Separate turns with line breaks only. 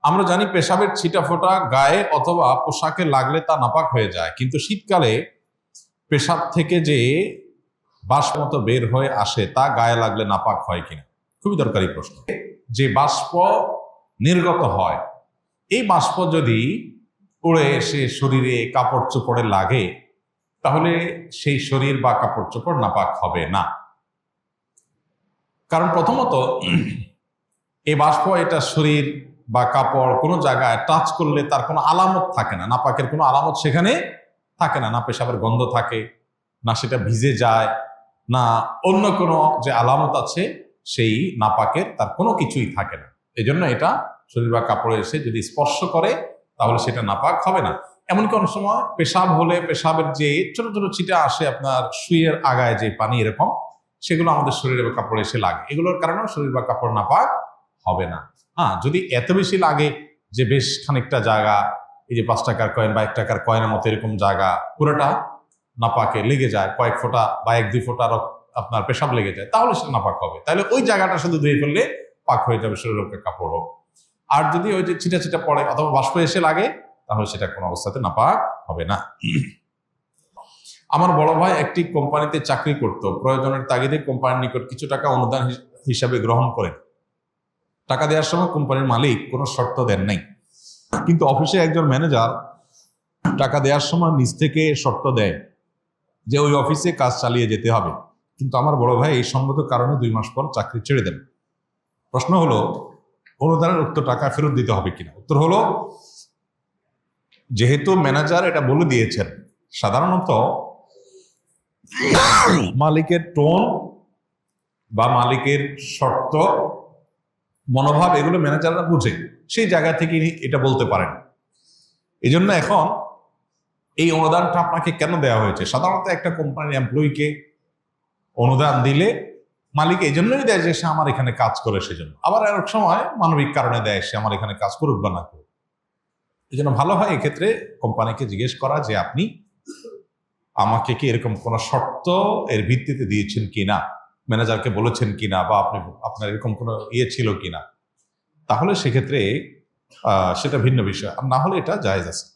আমরা জানি পেশাবের ছিটা ফোঁটা গায়ে অথবা পোশাকে লাগলে তা নাপাক হয়ে যায়, কিন্তু শীতকালে পেশাব থেকে যে বাষ্প মতো বের হয়ে আসে তা গায়ে লাগলে নাপাক হয় কিনা? খুবই দরকারি প্রশ্ন। যে বাষ্প নির্গত হয়, এই বাষ্প যদি উড়ে এসে শরীরে কাপড় চোপড়ে লাগে তাহলে সেই শরীর বা কাপড় চোপড় নাপাক হবে না। কারণ প্রথমত এই বাষ্প এটা শরীর বা কাপড় কোনো জায়গায় টাচ করলে তার কোনো আলামত থাকে না, নাপাকের কোনো আলামত সেখানে থাকে না। না পেশাবের গন্ধ থাকে, না সেটা ভিজে যায়, না অন্য কোনো যে আলামত আছে সেই নাপাকের তার কোনো কিছুই থাকে না। এই জন্য এটা শরীর বা কাপড়ে এসে যদি স্পর্শ করে তাহলে সেটা নাপাক হবে না। এমনকি অনেক সময় পেশাব হলে পেশাবের যে ছোট ছোট ছিটা আসে আপনার সুইয়ের আগায় যে পানি এরকম, সেগুলো আমাদের শরীরে বা কাপড়ে এসে লাগে, এগুলোর কারণেও শরীর বা কাপড় নাপাক হবে না। হ্যাঁ, যদি এত বেশি লাগে যে বেশ খানিকটা জায়গা, এই যে 5 টাকার কয়েন বা 1 টাকার কয়েনের মতো এরকম জায়গা পুরোটা নাপাকে লেগে যায়, কয়েক ফোঁটা বা 1-2 ফোঁটা আপনার পেশাব লেগে যায়, তাহলে সেটা নাপাক হবে। তাহলে ওই জায়গাটা শুধু ধুয়ে ফেললে পাক হয়ে যাবে, শরীর হোক কাপড় হোক। আর যদি ওই যে ছিটা ছিটা পড়ে অথবা বাষ্প এসে লাগে তাহলে সেটা কোনো অবস্থাতে নাপাক হবে না। আমার বড় ভাই একটি কোম্পানিতে চাকরি করত, প্রয়োজনের তাগিদে কোম্পানির নিকট কিছু টাকা অনুদান হিসাবে গ্রহণ করেন। টাকা দেওয়ার সময় কোম্পানির মালিক কোনো শর্ত দেন নাই, কিন্তু অফিসে একজন ম্যানেজার টাকা দেওয়ার সময় নিজ থেকে শর্ত দেয় যে ওই অফিসে কাজ চালিয়ে যেতে হবে। কিন্তু আমার বড় ভাই এই সঙ্গত কারণে 2 মাস পর চাকরি ছেড়ে দেন। প্রশ্ন হলো, অনুদানের উক্ত টাকা ফেরত দিতে হবে কিনা? উত্তর হলো, যেহেতু ম্যানেজার এটা বলে দিয়েছেন, সাধারণত মালিকের টোন বা মালিকের শর্ত, মনোভাব এগুলো ম্যানেজাররা বুঝে, সেই জায়গা থেকে এটা বলতে পারেন। এই জন্য এখন এই অনুদানটা আপনাকে কেন দেওয়া হয়েছে? সাধারণত একটা কোম্পানির এমপ্লয়িকে অনুদান দিলে মালিক এই জন্যই দেয় যে সে আমার এখানে কাজ করে সেজন্য, আবার এক সময় মানবিক কারণে দেয় সে আমার এখানে কাজ করুক বা না করুক। এই জন্য ভালো হয় এক্ষেত্রে কোম্পানিকে জিজ্ঞেস করা যে আপনি আমাকে কি এরকম কোন শর্ত এর ভিত্তিতে দিয়েছেন কিনা, ম্যানেজারকে বলেছেন কিনা, বা আপনার এরকম কোনো ছিল কিনা। তাহলে সেক্ষেত্রে সেটা ভিন্ন বিষয়, আর না হলে এটা জায়েজ আছে।